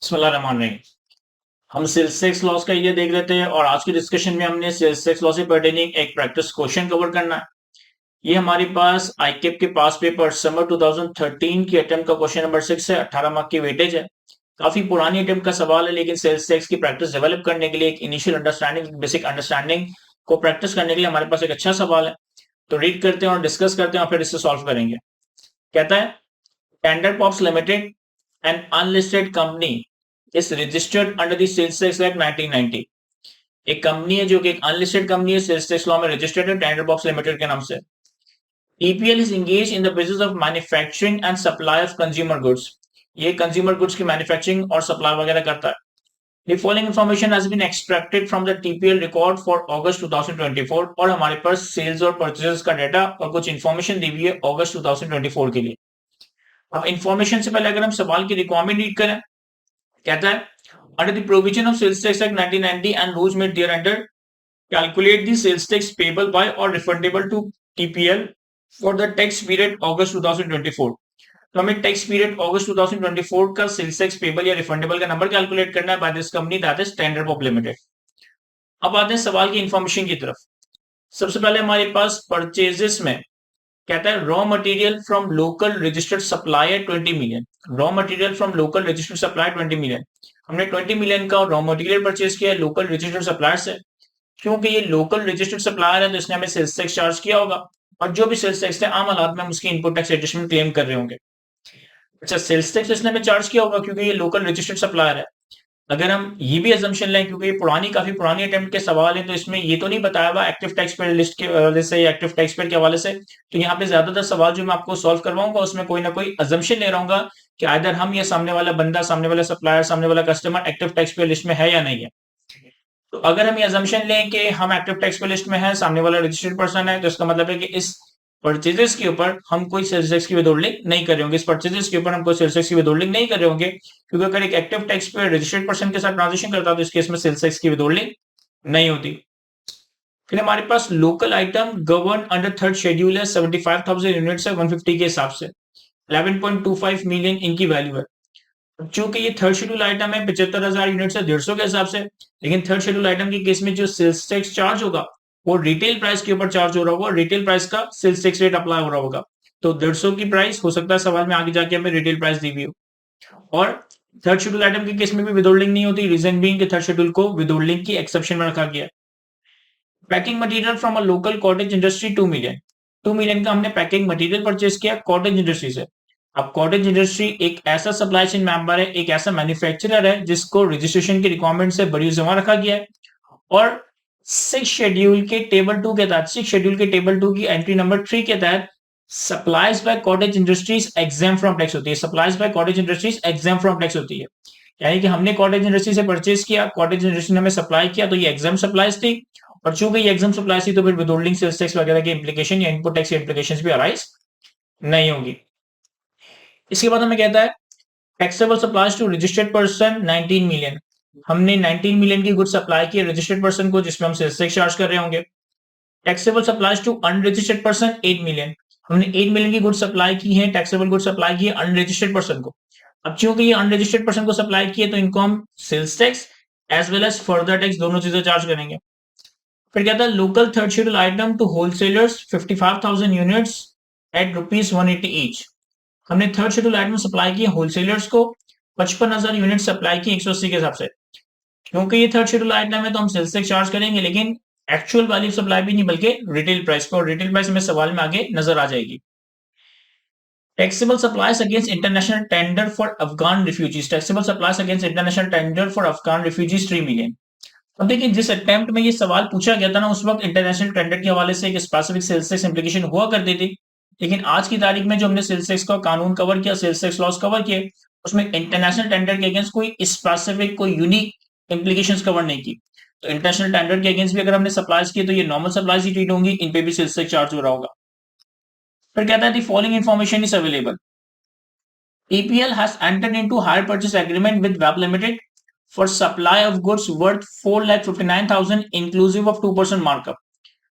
बिस्मिल्लाहिर्रहमानिर्रहीम। हम sales tax loss का ये देख लेते हैं और आज की डिस्कशन में हमने सेल्स टैक्स लॉस से पर्टेनिंग एक प्रैक्टिस क्वेश्चन कवर करना है। ये हमारे पास आईकेप के पास पेपर समर 2013 की अटेम्प्ट का क्वेश्चन नंबर 6 है। 18 मार्क की वेटेज है। काफी पुरानी अटेम्प्ट का सवाल है, लेकिन सेल्स टैक्स की प्रैक्टिस डेवलप करने के लिए, एक इनिशियल अंडरस्टैंडिंग, बेसिक अंडरस्टैंडिंग को प्रैक्टिस करने के लिए हमारे पास एक अच्छा सवाल है। तो रीड करते हैं और डिस्कस करते हैं और फिर इससे सॉल्व करेंगे। कहता है, Tender Pops Limited, an unlisted company is registered under the Sales Tax Act 1990। एक कंपनी है जो कि एक अनलिस्टेड कंपनी है, सेल्स टैक्स लॉ में रजिस्टर्ड है टेंडर बॉक्स लिमिटेड के नाम से। TPL is engage in the business of manufacturing and supply of consumer goods. ये कंज्यूमर गुड्स की मैन्युफैक्चरिंग और सप्लाई वगैरह करता है। The following information has been extracted from the TPL record for August 2024 और हमारे पास सेल्स और परचेजेस का डाटा और कुछ इंफॉर्मेशन दी हुई है अगस्त 2024 के लिए। अब इंफॉर्मेशन से पहले अगर हम सवाल की रिक्वायरमेंट रीड करें, कहता है, under the provision of Sales Tax Act 1990 and rules made thereunder, calculate the sales tax payable by or refundable to TPL for the tax period August 2024। तो हमें टैक्स पीरियड अगस्त 2024 का सेल्स टैक्स पेबल या refundable का number calculate करना है by this company, that is Tender Pop Limited. अब आते हैं सवाल की इंफॉर्मेशन की तरफ। सबसे पहले हमारे पास परचेजेस में कहता है, raw material from local registered supplier 20 million. Raw material from local registered supplier 20 million. हमने 20 मिलियन का रॉ मटेरियल परचेज किया है लोकल रजिस्टर्ड सप्लायर से। क्योंकि ये लोकल रजिस्टर्ड सप्लायर है तो इसने हमें सेल्स टैक्स चार्ज किया होगा, और जो भी सेल्स टैक्स है आम हालात में हम उसकी इनपुट टैक्स एडजस्टमेंट क्लेम कर रहे होंगे। अच्छा, सेल्स टैक्स इसने हमें चार्ज किया होगा क्योंकि ये लोकल रजिस्टर्ड सप्लायर है। अगर हम ये भी अजम्पशन लें, क्योंकि ये काफी पुरानी अटेम्प्ट के सवाल है, तो इसमें ये तो नहीं बताया हुआ एक्टिव टैक्स पेड लिस्ट के हवाले से या एक्टिव टैक्स पेड के हवाले से। तो यहाँ पे ज्यादातर सवाल जो मैं आपको सॉल्व करवाऊंगा उसमें कोई ना कोई अजम्पशन ले रहा हूँ कि आइदर हम या सामने वाला बंदा, सामने वाला सप्लायर, सामने वाला customer active tax paid list में है या नहीं है। तो अगर हम ये अजम्पशन लें कि हम एक्टिव टैक्स पेड लिस्ट में है, सामने वाला रजिस्टर्ड पर्सन है, तो इसका मतलब है कि इस परचेजेस के ऊपर हम कोई सेल्स टैक्स की विदहोल्डिंग नहीं कर रहे होंगे। इस परचेजेस के ऊपर हम कोई सेल्स टैक्स की विदहोल्डिंग नहीं कर रहे होंगे, क्योंकि अगर एक एक्टिव टैक्स पे रजिस्टर्ड पर्सन के साथ ट्रांजेक्शन करता है तो इस केस में सेल्स टैक्स की विदहोल्डिंग नहीं होती। फिर हमारे पास local item govern under third schedule है, 75,000 यूनिट्स है 150 के हिसाब से, 11.25 मिलियन इनकी वैल्यू है। चूंकि ये थर्ड शेड्यूल आइटम है, 75,000 यूनिट से 150 के हिसाब से, लेकिन थर्ड शेड्यूल आइटम के केस में जो सेल्स टैक्स चार्ज होगा वो रिटेल प्राइस के ऊपर चार्ज हो रहा होगा, रिटेल प्राइस का सेल्स टैक्स रेट अप्लाई हो रहा होगा। तो 150 की प्राइस हो सकता है सवाल में आगे जाके हमें रिटेल प्राइस दी हुई हो। और थर्ड शेड्यूल आइटम के केस में भी विदहोल्डिंग नहीं होती, रीजन बीइंग कि थर्ड शेड्यूल को विदहोल्डिंग की एक्सेप्शन में रखा गया। Packing material from a local cottage industry 2 million. 2 million का हमने पैकिंग मटेरियल परचेज किया कॉटेज इंडस्ट्री से। अब कॉटेज इंडस्ट्री एक ऐसा सप्लाई चेन मेंबर है, एक ऐसा मैन्युफैक्चरर है जिसको रजिस्ट्रेशन की रिक्वायरमेंट से बड़ी जमा रखा गया है। और 6 शेड्यूल के टेबल 2 के तहत, 6 शेड्यूल के टेबल 2 की एंट्री नंबर 3 के तहत supplies by cottage industries exempt from tax होती है। Supplies by cottage industries exempt from tax होती है, यानी कि हमने कॉटेज इंडस्ट्री से परचेज किया, कॉटेज इंडस्ट्री ने हमें सप्लाई किया, तो ये एग्जाम सप्लाईज थी। और चूंकि ये एग्जाम सप्लाई थी तो फिर विदहोल्डिंग सेल्स टैक्स वगैरह की इंप्लीकेशन या इनपुट टैक्स की इंप्लीकेशंस भी अराइज नहीं होगी। इसके बाद हमें कहता है, taxable supplies to registered person 19 million. हमने 19 मिलियन की गुड्स सप्लाई की रजिस्टर्ड पर्सन को, जिसमें हम सेल्स टैक्स चार्ज कर रहे होंगे। Taxable supplies to unregistered person 8 million. हमने 8 मिलियन की गुड्स सप्लाई की है, टैक्सेबल गुड्स सप्लाई की है अनरजिस्टर्ड पर्सन को। अब चूंकि ये अनरजिस्टर्ड पर्सन को सप्लाई की है तो इनको हम sales tax as well as further tax दोनों चीजें चार्ज करेंगे। फिर कहता है, local third schedule item to wholesalers 55,000 units at ₹180 each. हमने थर्ड शेड्यूल आइटम सप्लाई किए होलसेलर्स को, 55,000 यूनिट सप्लाई की 180 के हिसाब से। क्योंकि ये थर्ड शेड्यूल आइटम है तो हम सेल्स टैक्स चार्ज करेंगे, लेकिन एक्चुअल वैल्यू सप्लाई भी नहीं बल्कि रिटेल प्राइस पर, और रिटेल प्राइस हमें सवाल में आगे नजर आ जाएगी। Taxable supplies against international tender for Afghan refugees. Taxable supplies against international tender for Afghan refugees 3 million. अब देखिए, जिस अटेम्प्ट में ये सवाल पूछा गया था ना, उस वक्त इंटरनेशनल टेंडर के हवाले से एक स्पेसिफिक सेल्स टैक्स इंप्लीकेशन हुआ करती थी, लेकिन आज की तारीख में जो हमने सेल्स टैक्स का कानून कवर किया, सेल्स टैक्स लॉस कवर किए, उसमें इंटरनेशनल टेंडर के अगेंस्ट कोई स्पेसिफिक, कोई यूनिक इंप्लीकेशंस कवर नहीं की। तो इंटरनेशनल टेंडर के अगेंस्ट भी अगर हमने सप्लाईज किए तो ये नॉर्मल सप्लाईज ही ट्रीट होंगी, इन पे भी सेल्स टैक्स चार्ज हो रहा होगा। फिर कहता है, the following information is available. TPL has entered into hire purchase agreement with WAP Limited for supply of goods worth 4,59,000 inclusive of 2% markup।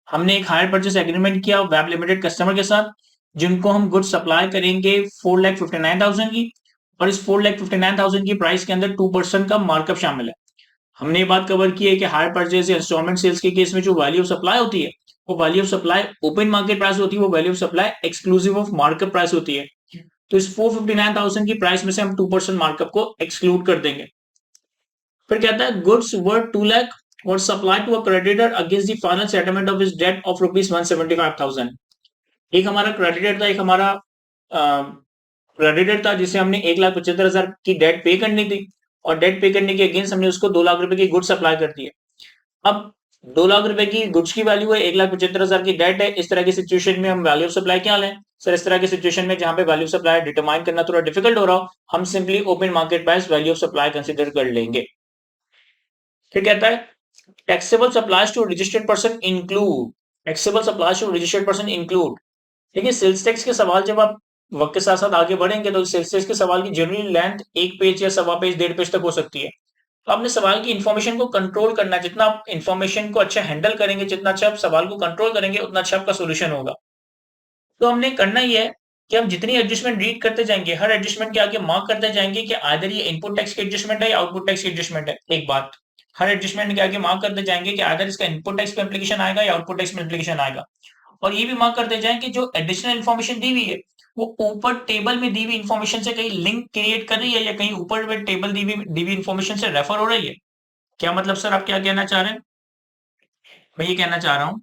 हमने एक हायर परचेस एग्रीमेंट किया WAP लिमिटेड कस्टमर के साथ, जिनको हम गुड्स सप्लाई करेंगे 4,59,000 की, और इस 4,59,000 की प्राइस के अंदर 2% का मार्कअप शामिल है। हमने ये बात कवर की है कि हायर परचेज या इंस्टॉलमेंट सेल्स के केस में जो वैल्यू ऑफ सप्लाई होती है, वो value of supply open market price होती है, वो value of supply exclusive of markup price होती है। तो इस 459,000 की प्राइस में से हम 2% मार्कअप को एक्सक्लूड कर देंगे। फिर कहता है गुड्स वर्थ 2 लाख और supply to a creditor against the final settlement of his debt of ₹175,000। एक हमारा क्रेडिटर था, एक हमारा क्रेडिटर था जिसे हमने 1,75,000 की डेट पे करनी थी और डेट पे करने के अगेंस्ट हमने उसको 2 लाख रुपए की गुड्स सप्लाई कर दी है। अब 2 लाख रुपए की गुड्स की वैल्यू है, 1,75,000 की डेट है। इस तरह की सिचुएशन में हम वैल्यू ऑफ सप्लाई क्या लें? सर इस तरह की सिचुएशन में जहां पे वैल्यू ऑफ सप्लाई डिटरमाइन करना थोड़ा डिफिकल्ट हो रहा हो, हम simply open market price value of supply consider कर लेंगे। फिर कहता है taxable supplies to registered person include, taxable supplies to registered person include. देखिए सेल्स टैक्स के सवाल जब आप वक्त के साथ साथ आगे बढ़ेंगे तो सेल्स टैक्स के सवाल की जनरली लेंथ 1 पेज या सवा पेज 1.5 पेज तक हो सकती है। तो आपने सवाल की इंफॉर्मेशन को कंट्रोल करना है। जितना आप इंफॉर्मेशन को अच्छा हैंडल करेंगे, जितना अच्छा आप सवाल को कंट्रोल करेंगे, उतना अच्छा आपका सोल्यूशन होगा। तो हमने करना ही है कि हम जितनी एडजस्टमेंट रीड करते जाएंगे, हर एडजस्टमेंट के आगे मार्क करते जाएंगे कि आइदर ये इनपुट टैक्स की एडजस्टमेंट है या आउटपुट टैक्स की एडजस्टमेंट है। एक बात, हर एडजस्टमेंट के आगे मार्क करते जाएंगे कि आइदर इसका इनपुट टैक्स पे एप्लीकेशन आएगा या आउटपुट टैक्स में एप्लीकेशन आएगा। और ये भी मार्क करते जाएं कि जो एडिशनल इन्फॉर्मेशन दी हुई है वो ऊपर टेबल में दी हुई इन्फॉर्मेशन से कहीं लिंक क्रिएट कर रही है या कहीं ऊपर में टेबल दी हुई इन्फॉर्मेशन से रेफर हो रही है। क्या मतलब सर आप क्या कहना चाह रहे हैं? मैं ये कहना चाह रहा हूँ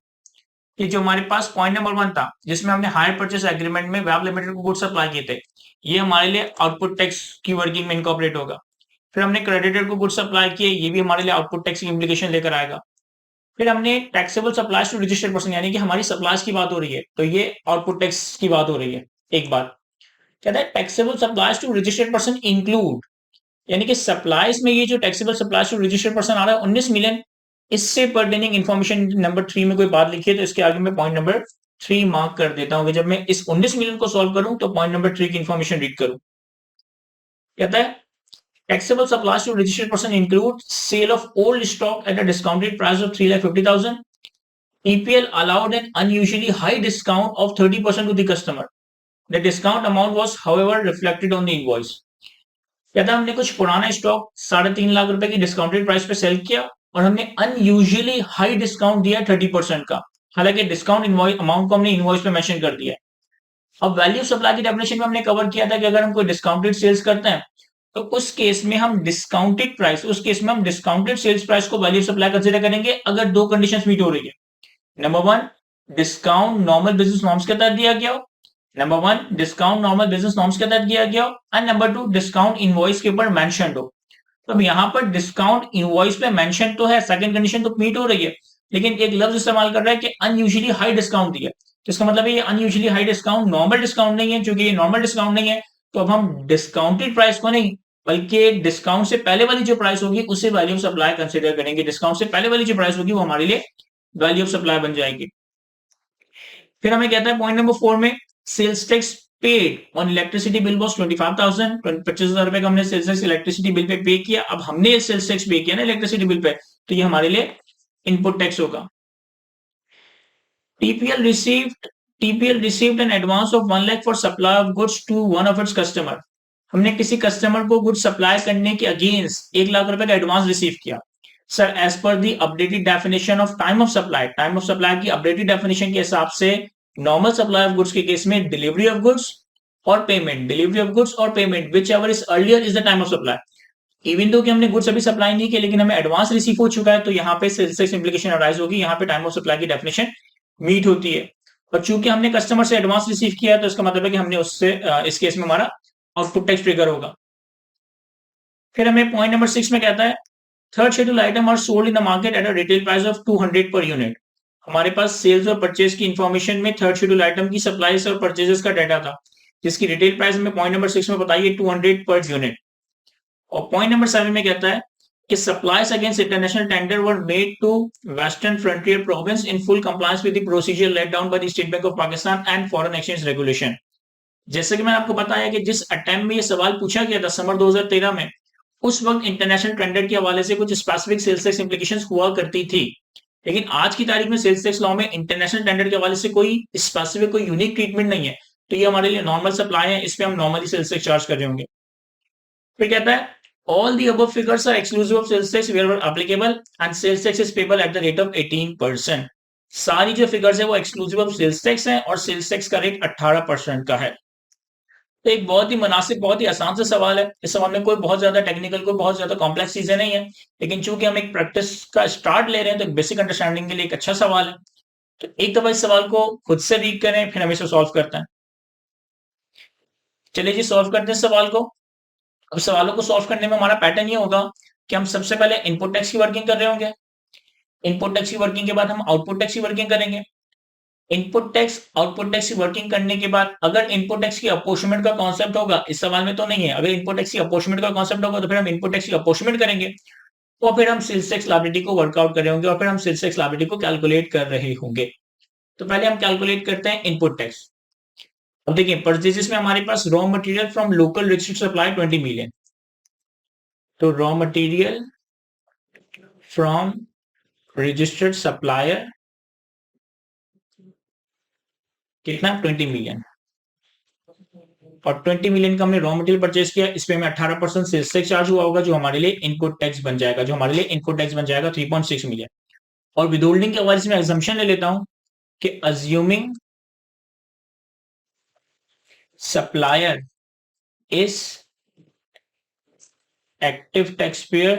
कि जो हमारे पास पॉइंट नंबर 1 था जिसमें हमने हायर परचेस एग्रीमेंट में वेब लिमिटेड को गुड्स सप्लाई किए थे, ये हमारे लिए आउटपुट टैक्स की वर्किंग में इनकॉर्पोरेट होगा। फिर हमने क्रेडिटर को गुड्स सप्लाई किए, ये भी हमारे लिए आउटपुट टैक्स की इम्प्लीकेशन लेकर आएगा। फिर हमने taxable supplies to registered person, यानी कि हमारी सप्लाईज की बात हो रही है, तो ये आउटपुट टैक्स की बात हो रही है। एक बात कहता है taxable supplies to registered person include, यानी कि सप्लाईज में ये जो taxable supplies to registered person आ रहा है 19 मिलियन, इससे पर्टेनिंग इन्फॉर्मेशन नंबर 3 में कोई बात लिखी है तो इसके आगे मैं पॉइंट नंबर 3 मार्क कर देता हूँ कि जब मैं इस 19 मिलियन को सॉल्व करूं तो पॉइंट नंबर 3 की इन्फॉर्मेशन रीड करूं। कहता है taxable supplies to registered person include sale of old stock at a discounted price of 3,50,000. EPL allowed an unusually high discount of 30% to the customer. The discount amount was, however, reflected on the invoice. कहता है हमने कुछ पुराना stock 3.5 lakh रुपए की discounted price पे cell किया और हमने अनयूजुअली हाई डिस्काउंट दिया 30% का। हालांकि डिस्काउंट इनवॉइस अमाउंट को हमने इनवॉइस पे मेंशन कर दिया। अब वैल्यू सप्लाई की डेफिनेशन में हमने कवर किया था कि अगर हम कोई डिस्काउंटेड सेल्स करते हैं तो उस केस में हम डिस्काउंटेड प्राइस, उस केस में हम डिस्काउंटेड सेल्स प्राइस को वैल्यू सप्लाई कंसीडर करेंगे अगर दो कंडीशंस मीट हो रही है। Number 1, discount normal business norms के तहत दिया गया हो। Number 1, discount normal business norms के तहत दिया गया हो एंड नंबर 2, डिस्काउंट इनवॉइस के ऊपर मेंशन हो। तो अब यहाँ पर डिस्काउंट इनवॉइस पे मेंशन तो है, सेकंड कंडीशन तो मीट हो रही है, लेकिन एक लफ्ज इस्तेमाल कर रहा है कि अनयूजुअली हाई डिस्काउंट दिया। तो इसका मतलब है ये unusually high discount normal discount नहीं है। चूंकि ये नॉर्मल डिस्काउंट नहीं है तो अब हम डिस्काउंटेड प्राइस को नहीं बल्कि डिस्काउंट से पहले वाली जो प्राइस होगी उसे वैल्यू ऑफ सप्लाई कंसीडर करेंगे। डिस्काउंट से पहले वाली जो प्राइस होगी वो हमारे लिए वैल्यू ऑफ सप्लाई बन जाएगी। फिर हमें कहता है पॉइंट नंबर 4 में sales tax paid on electricity bill was 25,000, 25,000 रुपए का हमने sales tax electricity bill pay पे किया। अब हमने सेल्स टैक्स पे किया ना इलेक्ट्रिसिटी बिल पे, तो ये हमारे लिए इनपुट टैक्स होगा। TPL received an advance of 1 lakh for supply of goods to one of its customer. हमने किसी कस्टमर को गुड्स सप्लाई करने के अगेंस्ट 1 लाख रुपए का एडवांस रिसीव किया। Sir as per the updated definition of time of supply की updated definition के हिसाब से नॉर्मल सप्लाई ऑफ गुड्स के केस में डिलीवरी ऑफ गुड्स और payment whichever is earlier is the time of supply. Even though कि हमने goods अभी सप्लाई नहीं किया लेकिन हमें एडवांस रिसीव हो चुका है, तो यहाँ पे सेल्स टैक्स इंप्लीकेशन अराइज होगी। यहाँ पे टाइम ऑफ सप्लाई की डेफिनेशन मीट होती है। और चूंकि हमने कस्टमर से एडवांस रिसीव किया है तो इसका मतलब है कि हमने उससे इस केस में हमारा आउटपुट टैक्स ट्रिगर होगा। फिर हमें पॉइंट नंबर 6 में कहता है third schedule item are sold in the market at a retail price of 200 per unit. हमारे पास सेल्स और परचेज की इंफॉर्मेशन में थर्ड शेड्यूल आइटम की सप्लाईज और परचेजेस का डाटा था जिसकी रिटेल प्राइस में पॉइंट नंबर 6 में बताइए 200 पर यूनिट। और पॉइंट नंबर 7 में कहता है कि supplies against international tender were made to Western Frontier Province in full compliance with the procedure laid down by the State Bank of Pakistan and Foreign Exchange Regulation। जैसे कि मैंने आपको बताया कि जिस अटेम्प्ट में ये सवाल पूछा गया था समर 2013 में, उस वक्त इंटरनेशनल टेंडर के हवाले से कुछ स्पेसिफिक सेल्स टैक्स इंप्लीकेशंस हुआ करती थी, लेकिन आज की तारीख में सेल्स टैक्स लॉ में इंटरनेशनल टेंडर के हवाले से कोई स्पेसिफिक कोई यूनिक ट्रीटमेंट नहीं है। तो ये हमारे लिए नॉर्मल सप्लाई है, इस पे हम नॉर्मली सेल्स टैक्स चार्ज कर रहे होंगे। फिर कहता है all the above figures are exclusive of sales tax wherever applicable and sales tax is payable at the rate of 18%। सारी जो फिगर्स है वो एक्सक्लूसिव ऑफ सेल्स टैक्स है और सेल्स टैक्स का रेट 18% का है। तो एक बहुत ही मुनासिब, बहुत ही आसान सा सवाल है। इस सवाल में कोई बहुत ज्यादा टेक्निकल, कोई बहुत ज्यादा कॉम्प्लेक्स चीजें नहीं है, लेकिन चूंकि हम एक प्रैक्टिस का स्टार्ट ले रहे हैं तो बेसिक अंडरस्टैंडिंग के लिए एक अच्छा सवाल है। तो एक दफा इस सवाल को खुद से रीड करें, फिर हम इसे सॉल्व करते हैं। चलिए जी, सॉल्व करते हैं सवाल को। अब सवालों को सॉल्व करने में हमारा पैटर्न ये होगा कि हम सबसे पहले इनपुट टैक्स की वर्किंग कर रहे होंगे। इनपुट टैक्स की वर्किंग के बाद हम आउटपुट टैक्स की वर्किंग करेंगे। इनपुट टैक्स, आउटपुट टैक्स की वर्किंग करने के बाद अगर इनपुट टैक्स की अपॉर्चमेंट का कॉन्सेप्ट होगा, इस सवाल में तो नहीं है, अगर इनपुट टैक्स की अपॉर्चमेंट का कॉन्सेप्ट होगा तो फिर हम इनपुट टैक्स की अपॉर्चमेंट करेंगे और फिर हम सेल्स टैक्स लायबिलिटी को वर्कआउट कर रहे होंगे और फिर हम सेल्स टैक्स लायबिलिटी को कैलकुलेट कर रहे होंगे। तो पहले हम कैलकुलेट करते हैं इनपुट टैक्स। अब देखिए, परचेजेस में हमारे पास raw material from local registered supply 20 million. तो raw material from registered supplier कितना, 20 मिलियन। और 20 मिलियन का हमने रॉ मटेरियल परचेज किया, इस पे हमें 18% सेल्स टैक्स चार्ज हुआ होगा, जो हमारे लिए इनपुट टैक्स बन जाएगा, 3.6 मिलियन। और विदहोल्डिंग के हवाले से मैं एग्जम्पशन ले लेता हूं कि assuming supplier is active tax payer,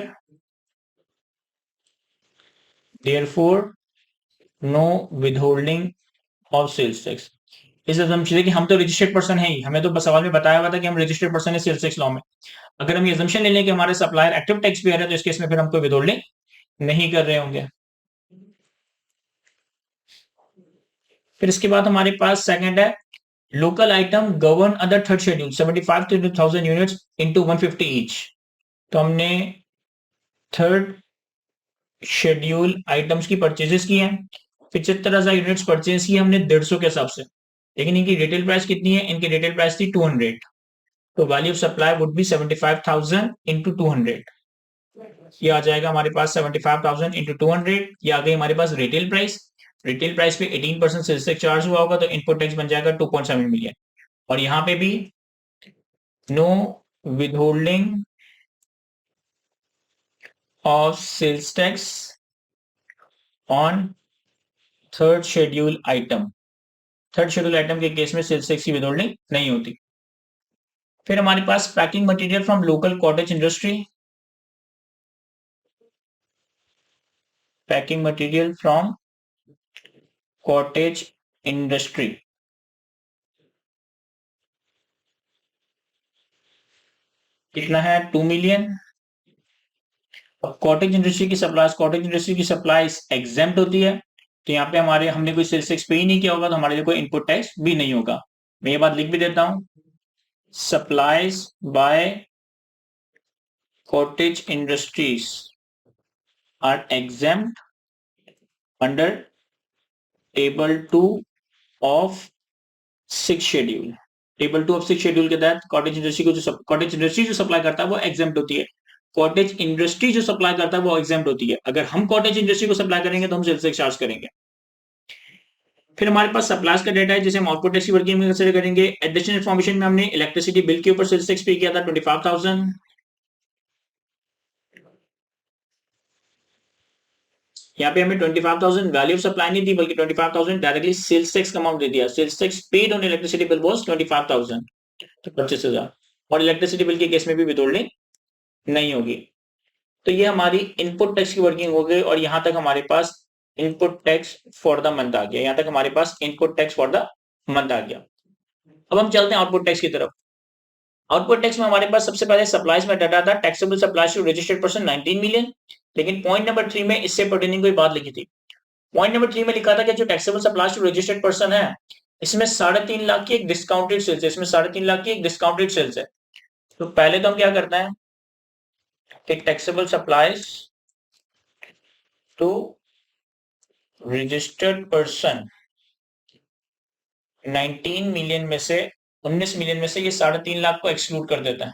therefore no withholding of sales tax. इस assumption है कि हम तो रजिस्टर्ड पर्सन है ही, हमें तो बस सवाल में बताया हुआ था कि हम रजिस्टर्ड पर्सन है सेल्स टैक्स लॉ में। अगर हम ये assumption ले लें कि हमारे सप्लायर एक्टिव टैक्स पेयर है तो इस केस में फिर हम कोई विदहोल्डिंग नहीं कर रहे होंगे। फिर इसके बाद हमारे पास सेकंड है local item govern under third schedule 75 to 2000 units into 150 each. तो हमने थर्ड शेड्यूल आइटम्स की परचेजेस की हैं, 75,000 यूनिट्स परचेज की हमने 150 के हिसाब से, लेकिन इनकी रिटेल प्राइस कितनी है, इनकी रिटेल प्राइस थी 200। तो value of supply would be 75,000 into 200। ये आ जाएगा हमारे पास 75,000 इंटू 200। ये आ गई हमारे पास रिटेल प्राइस। रिटेल प्राइस पे 18% सेल्स टैक्स चार्ज हुआ होगा, तो इनपुट टैक्स बन जाएगा 2.7 मिलियन। और यहाँ पे भी no withholding of sales tax on third schedule item. Third schedule item के केस में सेल्स टैक्स की विदहोल्डिंग नहीं होती। फिर हमारे पास packing material from local cottage industry, packing material from cottage industry कितना है, 2 मिलियन। कॉटेज इंडस्ट्री की सप्लाई एग्जेम्प्ट होती है, तो यहाँ पे हमने कोई सेल्स टैक्स पे ही नहीं किया होगा, तो हमारे लिए कोई इनपुट टैक्स भी नहीं होगा। मैं ये बात लिख भी देता हूं, supplies by cottage industries are exempt under table 2 of 6 schedule. Table 2 of 6 schedule के तहत कॉटेज इंडस्ट्री जो सप्लाई करता है वो एग्जेम्प्ट होती है, कॉटेज इंडस्ट्री जो सप्लाई करता है वो एग्जेम्प्ट होती है। अगर हम कॉटेज इंडस्ट्री को सप्लाई करेंगे तो हम सेल्स टैक्स चार्ज करेंगे। फिर हमारे पास सप्लाईज का डेटा है जिसे हम आउटपुट टैक्स की वर्किंग में कंसीडर करेंगे। एडिशनल इन्फॉर्मेशन में हमने इलेक्ट्रिसिटी बिल के ऊपर सेल्स टैक्स पे किया था 25,000। यहाँ पे हमें 25,000 वैल्यू ऑफ सप्लाई नहीं दी, बल्कि 25,000 डायरेक्टली सेल्स टैक्स का अमाउंट दे दिया। Sales tax paid on electricity bill was 25,000, तो 25,000। और इलेक्ट्रिसिटी बिल के केस में भी विदहोल्डिंग नहीं होगी। तो ये हमारी इनपुट टैक्स की वर्किंग हो गई, और यहां तक हमारे पास input tax for the month आ गया। यहां तक हमारे पास input tax for the month आ गया। अब हम चलते हैं आउटपुट टैक्स की तरफ। आउटपुट टैक्स में हमारे पास सबसे पहले सप्लाईज में डाटा था, taxable supplies to registered person 19 million. लेकिन पॉइंट नंबर 3 में इससे पर्टेनिंग कोई बात लिखी थी। पॉइंट नंबर 3 में लिखा था कि जो taxable supplies to registered person है, इसमें 3.5 लाख की एक डिस्काउंटेड सेल्स है, इसमें 3.5 लाख की एक डिस्काउंटेड सेल्स है। तो पहले तो हम क्या करते हैं कि taxable supplies to registered person 19 million में से 19 मिलियन में से ये 3.5 लाख को एक्सक्लूड कर देता है।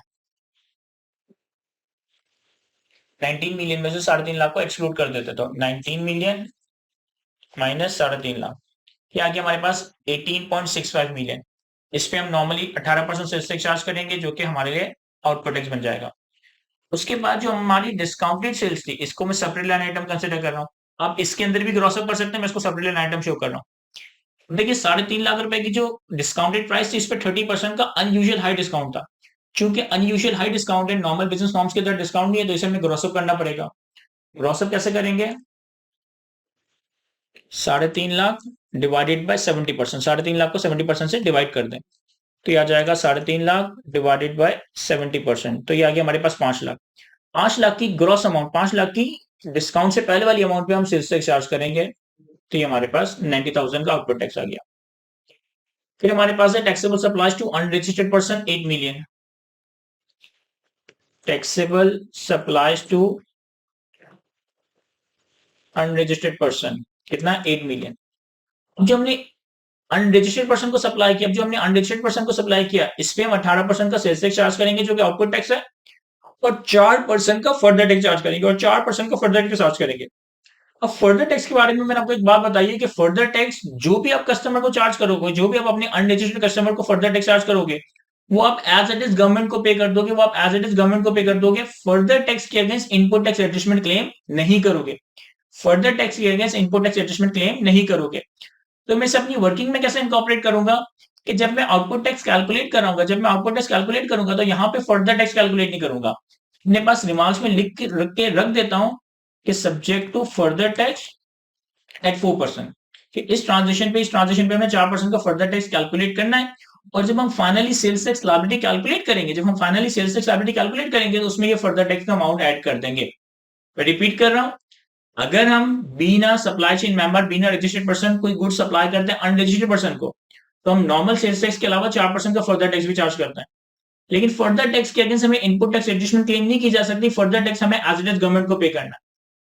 19 मिलियन में से 3.5 लाख को एक्सक्लूड कर देते, तो 19 मिलियन माइनस 3.5 लाख, ये आ गया हमारे पास 18.65 मिलियन। इस पे हम नॉर्मली 18% सेल्स टैक्स चार्ज करेंगे, जो कि हमारे लिए आउटपुट टैक्स बन जाएगा। उसके बाद जो हमारी डिस्काउंटेड सेल्स थी, इसको मैं सेपरेट लाइन आइटम कंसिडर कर रहा हूँ। आप इसके अंदर भी ग्रॉस अप कर सकते हैं, मैं इसको सेपरेट लाइन आइटम शो कर रहा हूँ। देखिए 3.5 लाख रुपए की जो डिस्काउंटेड प्राइस थी, इस पे 30% का अनयूजुअल हाई डिस्काउंट था। चूंकि अनयूजुअल हाई डिस्काउंट है, नॉर्मल बिजनेस नॉर्म्स के अंदर डिस्काउंट नहीं है, तो इसे हमें ग्रॉस अप करना पड़ेगा। ग्रॉस अप कैसे करेंगे? 3.5 लाख डिवाइडेड बाय 70%, 3.5 लाख को 70% से डिवाइड कर दें, तो ये आ जाएगा 3.5 लाख डिवाइडेड बाय 70%, तो ये आ गया हमारे पास 5 लाख। 5 लाख की ग्रॉस अमाउंट, 5 लाख की डिस्काउंट से पहले वाली अमाउंट पे हम सेल्स टैक्स चार्ज करेंगे, तो ये हमारे पास 90,000 का आउटपुट टैक्स आ गया। फिर हमारे पास है taxable supplies to unregistered person 8 million. Taxable supplies to unregistered person कितना? 8 मिलियन। जो हमने अनरजिस्टर्ड पर्सन को सप्लाई किया, जो हमने अनरजिस्टर्ड पर्सन को सप्लाई किया, इस पे हम 18% का सेल्स टैक्स चार्ज करेंगे, जो कि आउटपुट टैक्स है, और 4% का फर्दर टैक्स चार्ज करेंगे, और 4% का फर्दर टैक्स चार्ज करेंगे। अब फर्दर टैक्स के बारे में मैंने आपको एक बात बताई कि फर्दर टैक्स जो भी आप कस्टमर को चार्ज करोगे, जो भी आप अपने अनरजिस्टर्ड कस्टमर को फर्दर टैक्स चार्ज करोगे, वो आप एज इट इज गवर्नमेंट को पे कर दोगे, वो आप एज इट इज गवर्नमेंट को पे कर दोगे। फर्दर टैक्स के against input tax adjustment claim नहीं करोगे। फर्दर टैक्स के against input tax adjustment claim नहीं करोगे। तो मैं इसे अपनी वर्किंग में कैसे इनकॉर्पोरेट करूंगा कि जब मैं आउटपुट टैक्स कैलकुलेट कराऊंगा, जब मैं आउटपुट टैक्स कैलकुलेट करूंगा, तो यहाँ पे फर्दर टैक्स कैलकुलेट नहीं करूंगा। अपने पास रिमार्क्स में लिख के रख देता हूं कि subject to further tax at 4%। इस ट्रांजेक्शन पे हमें 4% का फर्दर टैक्स कैलकुलेट करना है। और जब हम finally sales tax liability calculate करेंगे, तो उसमें ये फर्दर टैक्स का अमाउंट ऐड कर देंगे। मैं रिपीट कर रहा हूं, अगर हम being a supply chain member, being a registered person कोई गुड सप्लाई करते हैं अनरजिस्टर्ड पर्सन को, तो हम नॉर्मल सेल्स टैक्स के अलावा 4% का फर्दर टैक्स भी चार्ज करते हैं। लेकिन फर्दर टैक्स के अगेंस्ट हमें इनपुट टैक्स एडजस्टमेंट क्लेम नहीं की जा सकती। फर्दर टैक्स हमें एज इट इज गवर्नमेंट को पे करना है।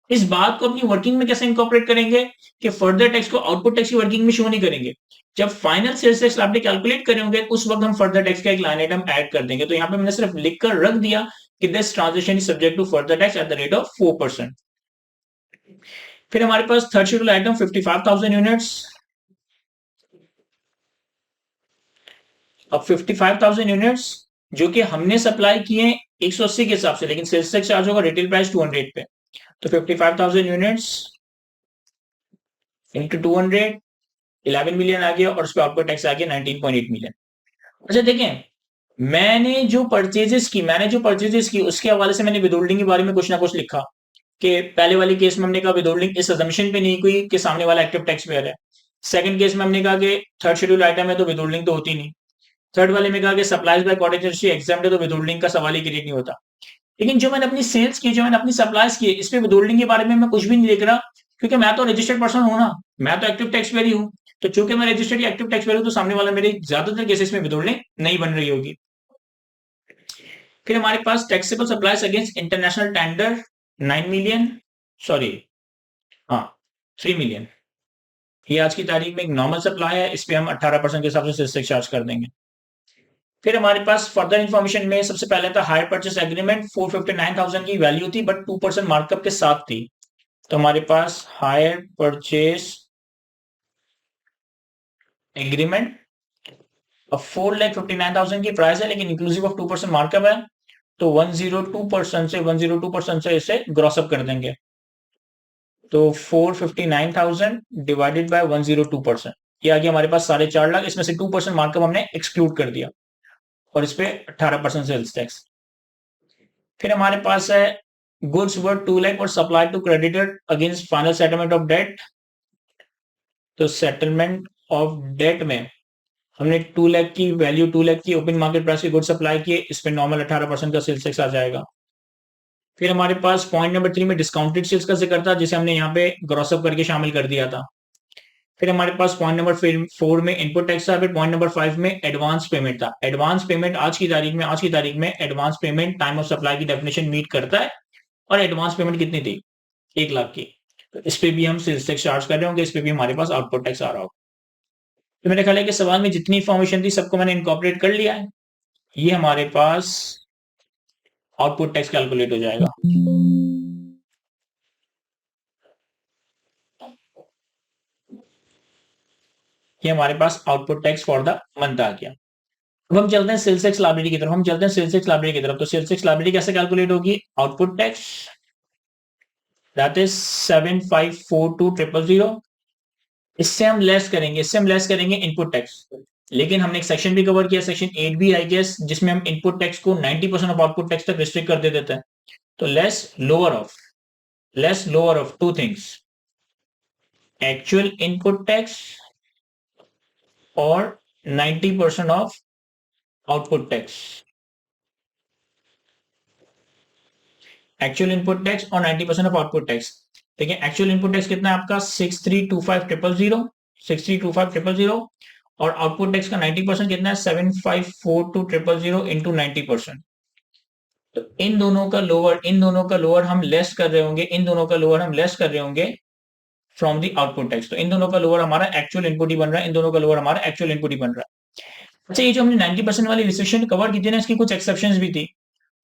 इस बात को अपनी वर्किंग में कैसे इंकॉर्पोरेट करेंगे कि फर्दर टैक्स को आउटपुट टैक्स की वर्किंग में शो नहीं करेंगे। जब final sales tax liability calculate करेंगे, उस वक्त हम फर्दर टैक्स का एक लाइन आइटम ऐड कर देंगे। तो यहाँ पे मैंने सिर्फ लिखकर रख दिया कि this transaction is subject to further tax at the rate of 4%। फिर हमारे पास थर्ड शेड्यूल आइटम 55,000 यूनिट्स। अब 55,000 यूनिट्स जो कि हमने सप्लाई किए 180 के हिसाब से, लेकिन सेल्स टैक्स चार्ज होगा रिटेल प्राइस 200 पे। तो 55,000 यूनिट्स इंटू 200, 11 मिलियन आ गया, और उस पर आउटपुट टैक्स आ गया 19.8 मिलियन। अच्छा देखें, मैंने जो परचेजेस की उसके हवाले से मैंने विदहोल्डिंग के बारे में कुछ ना कुछ लिखा कि पहले वाली केस में हमने कहा विदहोल्डिंग इस अजम्पशन पे नहीं हुई कि सामने वाला एक्टिव टैक्स पेयर है। सेकंड केस में हमने कहा कि थर्ड शेड्यूल आइटम है तो विदहोल्डिंग तो होती नहीं। थर्ड वाले में कहा कि supplies by cottage industry exempt है, तो विदहोल्डिंग का सवाल ही क्रिएट नहीं होता। लेकिन जो मैंने अपनी सेल्स की, जो मैंने अपनी सप्लाईज की, इस पे विदहोल्डिंग के बारे में मैं कुछ भी नहीं लिख रहा, क्योंकि मैं तो रजिस्टर्ड पर्सन हूं ना, मैं तो एक्टिव टैक्स पेयर ही हूं। तो चूंकि मैं रजिस्टर्ड एक्टिव टैक्स पेयर हूं, तो सामने वाला मेरे ज्यादातर केसेस में विदहोल्डिंग नहीं बन रही होगी। फिर हमारे पास taxable supplies against international tender 9 million, sorry, हाँ 3 मिलियन। ये आज की तारीख में एक नॉर्मल सप्लाई है, इस पे हम 18% के हिसाब से सेल्स टैक्स चार्ज कर देंगे। फिर हमारे पास फर्दर इंफॉर्मेशन में सबसे पहले था हायर परचेस एग्रीमेंट, 459,000 की वैल्यू थी, बट 2% मार्कअप के साथ थी। तो हमारे पास हायर परचेस एग्रीमेंट अब 4,59,000 की प्राइस है, लेकिन इंक्लूसिव ऑफ 2% मार्कअप है, तो 102% से इसे ग्रॉस अप कर देंगे। तो 459,000 डिवाइडेड बाय 102%, ये आ गया हमारे पास 4.5 लाख। इसमें से 2% मार्कअप हमने एक्सक्लूड कर दिया, और इस पे 18% सेल्स टैक्स। फिर हमारे पास है गुड्स वर्थ 2 लाख और supply to creditor against final settlement of debt. तो सेटलमेंट ऑफ डेट में हमने 2 लाख की वैल्यू, 2 लाख की ओपन मार्केट प्राइस की गुड सप्लाई किए, इस पे नॉर्मल 18% का सेल्स टैक्स आ जाएगा। फिर हमारे पास पॉइंट नंबर 3 में डिस्काउंटेड सेल्स का जिक्र था, जिसे हमने यहाँ पे ग्रॉस अप करके शामिल कर दिया था। फिर हमारे पास पॉइंट नंबर 4 में इनपुट टैक्स था। फिर पॉइंट नंबर 5 में एडवांस पेमेंट था। एडवांस पेमेंट आज की तारीख में advance payment time of supply की डेफिनेशन मीट करता है। और एडवांस पेमेंट कितनी थी? 1 लाख की। तो इस पे भी हम सेल्स टैक्स चार्ज कर रहे होंगे, इस पे भी हमारे पास आउटपुट टैक्स आ रहा होगा। तो मेरे ख्याल है कि सवाल में जितनी इंफॉर्मेशन थी सबको मैंने इनकॉर्पोरेट कर लिया है। ये हमारे पास आउटपुट टैक्स कैलकुलेट हो जाएगा। ये हमारे पास output tax for the month आ गया। अब हम चलते हैं सेल्स टैक्स लायबिलिटी की तरफ, तो सेल्स टैक्स लायबिलिटी कैसे कैलकुलेट होगी? आउटपुट टैक्स दैट इज 7542000, इससे हम लेस करेंगे इनपुट टैक्स। लेकिन हमने एक सेक्शन भी कवर किया, सेक्शन 8 भी आई गेस, जिसमें हम इनपुट टैक्स को 90% ऑफ आउटपुट टैक्स तक रिस्ट्रिक्ट कर देते हैं। तो less lower of two things, actual input tax और 90% of output tax. Actual input tax और 90% ऑफ आउटपुट टैक्स। देखिए एक्चुअल इनपुट टैक्स कितना है आपका 6325000 और आउटपुट टैक्स का 90% कितना है 7542000 इंटू 90%। तो इन दोनों का लोअर हम लेस कर रहे होंगे फ्रॉम दी आउटपुट टैक्स। तो इन दोनों का लोअर हमारा एक्चुअल इनपुट ही बन रहा है, अच्छा ये जो हमने 90% वाली रिस्ट्रिक्शन कवर की थी ना, इसकी कुछ एक्सेप्शंस भी थी।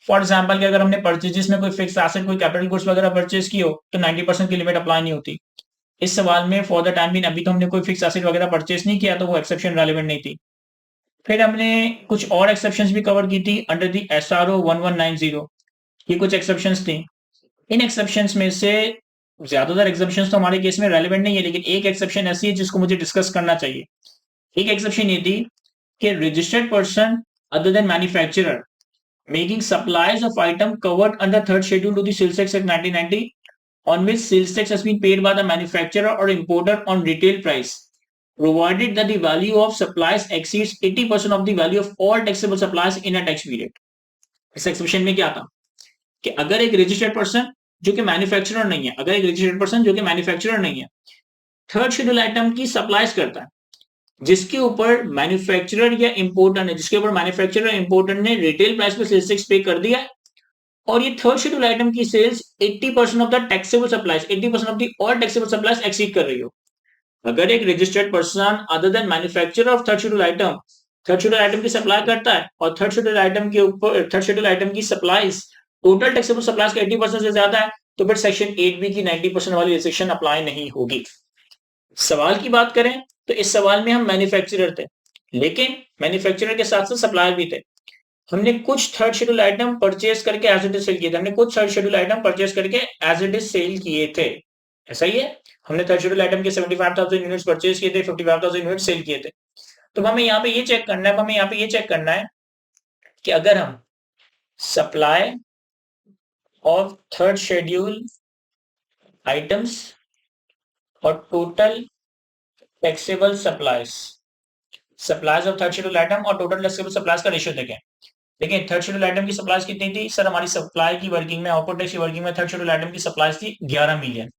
फॉर एग्जाम्पल कि अगर हमने परचेजेस में कोई फिक्स एसेट, कोई कैपिटल गुड्स वगैरह परचेज की हो तो 90% की लिमिट अप्लाई नहीं होती। इस सवाल में फॉर द टाइम बीइंग अभी तो हमने कोई फिक्स एसेट वगैरह परचेज नहीं किया, तो वो एक्सेप्शन रेलेवेंट नहीं थी। फिर हमने कुछ और एक्सेप्शंस भी कवर की थी अंडर दी SRO 1190। ये कुछ एक्सेप्शंस थी। इन एक्सेप्शंस में से ज्यादातर एक्सेप्शंस तो हमारे केस में रेलेवेंट नहीं है, लेकिन एक एक्सेप्शन ऐसी है जिसको मुझे डिस्कस करना चाहिए। एक एक्सेप्शन ये थी कि registered person other than manufacturer making supplies of item covered under third schedule to the Sales Tax Act 1990 on which sales tax has been paid by the manufacturer or importer on retail price, provided that the value of supplies exceeds 80% of the value of all taxable supplies in a tax period. इस exception में क्या था कि अगर एक registered person जो कि manufacturer नहीं है, थर्ड शेड्यूल आइटम की सप्लाईज करता है, जिसके ऊपर मैन्युफैक्चरर या इंपोर्टर ने रिटेल प्राइस पे सेल्स टैक्स पे कर दिया है, और ये थर्ड शेड्यूल आइटम की sales 80% of the taxable supplies, 80% of the all taxable supplies exceed कर रही हो। अगर एक registered person other than manufacturer of third schedule item की सप्लाई करता है और थर्ड शेड्यूल आइटम की सप्लाईज टोटल टैक्सेबल सप्लाईज का 80% से ज्यादा है, तो फिर सेक्शन 8B की 90% वाली रिस्ट्रिक्शन अप्लाई नहीं होगी। सवाल की बात करें तो इस सवाल में हम मैन्युफैक्चरर थे, लेकिन मैन्युफैक्चरर के साथ साथ सप्लायर भी थे। हमने कुछ थर्ड शेड्यूल आइटम परचेज करके एज इट इज सेल किए थे, ऐसा ही है। हमने थर्ड शेड्यूल आइटम के 75,000 यूनिट्स परचेज किए थे, 55,000 यूनिट्स सेल किए थे। तो हमें यहाँ पे ये चेक करना है कि अगर हम supply of third schedule items और total taxable supplies of third schedule item और टोटल टैक्सेबल सप्लाईज का रेशियो देखें। देखिए थर्ड शेड्यूल आइटम की सप्लाईज कितनी थी सर? हमारी सप्लाई की वर्किंग में, आउटपुट टैक्स की वर्किंग में थर्ड शेड्यूल आइटम की सप्लाईज थी 11 मिलियन।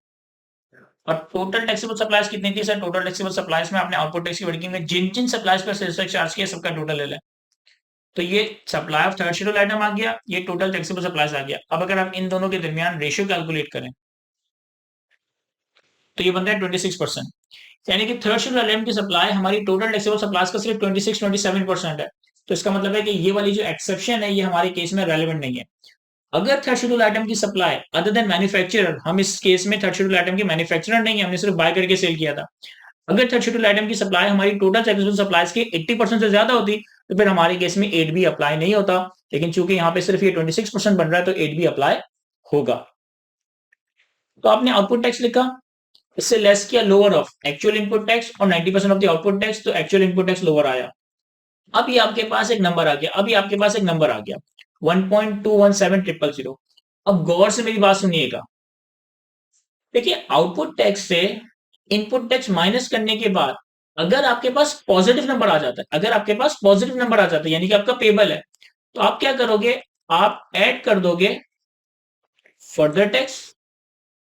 और टोटल टैक्सेबल सप्लाईज कितनी थी सर? टोटल टैक्सेबल सप्लाईज में आपने आउटपुट टैक्स की वर्किंग में जिन जिन सप्लाईज पर सेल्स टैक्स चार्ज किया सबका टोटल ले लें। तो ये supply of third schedule item आ गया, ये टोटल टैक्सेबल सप्लाईज आ गया। अब अगर आप इन दोनों के दरमियान रेशियो कैलकुलेट करें तो ये बनता है 26%, यानी कि थर्ड शेड्यूल आइटम की सप्लाई हमारी टोटल टैक्सेबल सप्लाईज का सिर्फ 26-27% है। तो इसका मतलब है कि ये वाली जो एक्सेप्शन है ये हमारे केस में रेलेवेंट नहीं है। अगर थर्ड शेड्यूल आइटम की सप्लाई अदर देन मैन्युफैक्चरर, हम इस केस में थर्ड शेड्यूल आइटम के मैन्युफैक्चरर नहीं है, हमने सिर्फ बाय करके सेल किया था। अगर थर्ड शेड्यूल आइटम की सप्लाई हमारी टोटल टैक्सेबल सप्लाईज के 80% से ज्यादा होती तो फिर हमारे केस में 8B अप्लाई नहीं होता, लेकिन चूंकि यहाँ पे सिर्फ ये 26% बन रहा है तो 8B अप्लाई होगा। तो आपने आउटपुट टैक्स लिखा, इससे लेस किया lower of actual input tax और 90% ऑफ द आउटपुट टैक्स, तो एक्चुअल इनपुट टैक्स लोअर आया। अब ये आपके पास एक नंबर आ गया 1.217000। अब गौर से मेरी बात सुनिएगा, देखिए आउटपुट टैक्स से इनपुट टैक्स माइनस करने के बाद अगर आपके पास पॉजिटिव नंबर आ जाता है, यानी कि आपका पेबल है, तो आप क्या करोगे? आप ऐड कर दोगे फर्दर टैक्स।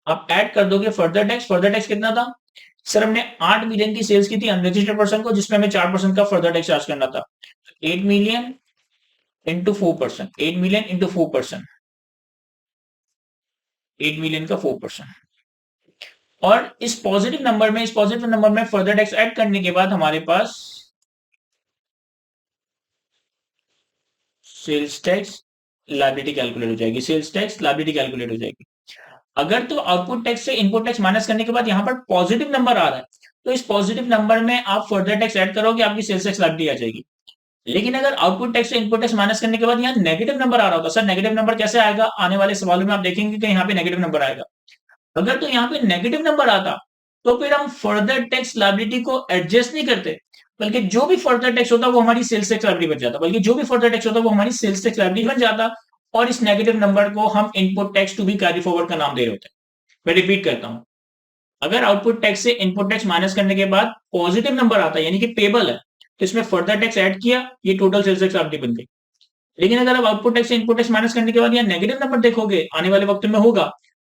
फर्दर टैक्स कितना था सर? हमने 8 मिलियन की सेल्स की थी अनरजिस्टर्ड पर्सन को, जिसमें हमें 4% का फर्दर टैक्स चार्ज करना था। 8 million into 4%, 8 million into 4%, 8 million का 4%। और इस पॉजिटिव नंबर में फर्दर टैक्स ऐड करने के बाद हमारे पास सेल्स टैक्स लायबिलिटी कैलकुलेट हो जाएगी। अगर तो आउटपुट टैक्स से इनपुट टैक्स माइनस करने के बाद यहां पर पॉजिटिव नंबर आ रहा है, तो इस पॉजिटिव नंबर में आप फर्दर टैक्स ऐड करोगे, आपकी सेल्स टैक्स लायबिलिटी आ जाएगी। लेकिन अगर आउटपुट टैक्स से इनपुट टैक्स माइनस करने के बाद यहाँ नेगेटिव नंबर आ रहा होता, सर नेगेटिव नंबर कैसे आएगा, आने वाले सवालों में आप देखेंगे कि यहाँ पे नेगेटिव नंबर आएगा। अगर तो यहाँ पे नेगेटिव नंबर आता तो फिर हम फर्दर टैक्स लायबिलिटी को एडजस्ट नहीं करते, बल्कि जो भी फर्दर टैक्स होता वो हमारी सेल्स टैक्स लायबिलिटी बन जाता, बल्कि जो भी फर्दर टैक्स होता वो हमारी सेल्स टैक्स लायबिलिटी बन जाता, और इस नेगेटिव नंबर को हम input tax to be carry forward का नाम दे रहे होते हैं। मैं रिपीट करता हूं, अगर आउटपुट टैक्स से इनपुट टैक्स माइनस करने के बाद पॉजिटिव नंबर आता है यानी कि पेबल है, तो इसमें फर्दर टैक्स ऐड किया, ये टोटल सेल्स टैक्स लायबिलिटी बन गई। लेकिन अगर आप आउटपुट टैक्स से इनपुट टैक्स माइनस करने के बाद यहाँ नेगेटिव नंबर देखोगे, आने वाले वक्त में होगा,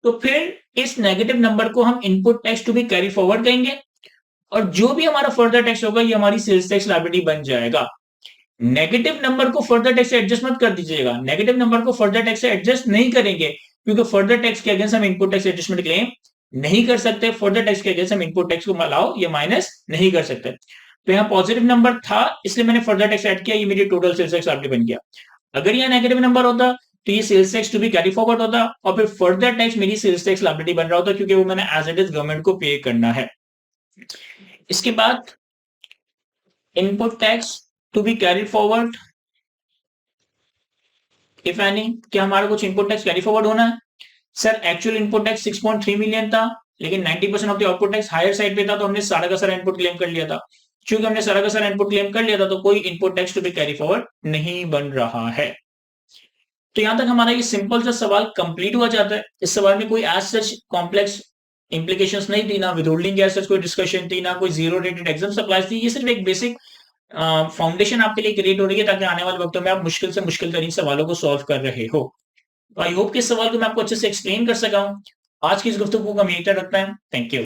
तो फिर इस नेगेटिव नंबर को हम input tax to be carry forward कहेंगे, और जो भी हमारा फर्दर टैक्स होगा ये हमारी सेल्स टैक्स लायबिलिटी बन जाएगा। नेगेटिव नंबर को फर्दर टैक्स से एडजस्ट मत कर दीजिएगा, नेगेटिव नंबर को फर्दर टैक्स से एडजस्ट नहीं करेंगे, क्योंकि फर्दर टैक्स के अगेंस्ट हम इनपुट टैक्स एडजस्टमेंट क्लेम नहीं कर सकते, फर्दर टैक्स के अगेंस्ट हम इनपुट टैक्स को अलाउ या माइनस नहीं कर सकते। तो यहाँ पॉजिटिव नंबर था इसलिए मैंने फर्दर टैक्स ऐड किया, ये मेरी टोटल सेल्स टैक्स लायबिलिटी बन गया। अगर यहाँ नेगेटिव नंबर होता तो ये sales tax to be carry forward होता, और फिर फर्दर टैक्स मेरी सेल्स टैक्स लायबिलिटी बन रहा होता, क्योंकि वो मैंने एज इट इज गवर्नमेंट को पे करना है। इसके बाद input tax to be carry forward if any, क्या हमारा कुछ इनपुट टैक्स कैरी फॉरवर्ड होना है? Sir actual input tax 6.3 million था, लेकिन 90% of the output tax higher side पे था, तो हमने सारा का सारा इनपुट क्लेम कर लिया था। क्योंकि हमने सारा का सारा इनपुट क्लेम कर लिया था, तो कोई input tax to be carry forward नहीं बन रहा है। तो यहां तक हमारा ये सिंपल सा सवाल कंप्लीट हुआ जाता है। इस सवाल में कोई एज सच कॉम्प्लेक्स इंप्लीकेशंस नहीं थी, ना विदहोल्डिंग एज सच कोई डिस्कशन थी, ना कोई जीरो रेटेड एग्जाम सप्लाईज थी। ये सिर्फ एक बेसिक फाउंडेशन आपके लिए क्रिएट हो रही है, ताकि आने वाले वक्तों में आप मुश्किल से मुश्किल तरीन सवालों को सॉल्व कर रहे हो। तो आई होप कि इस सवाल को मैं आपको अच्छे से एक्सप्लेन कर सका हूं। आज की इस गुफ्तगू को हम यहीं तक रखते हैं। Thank you.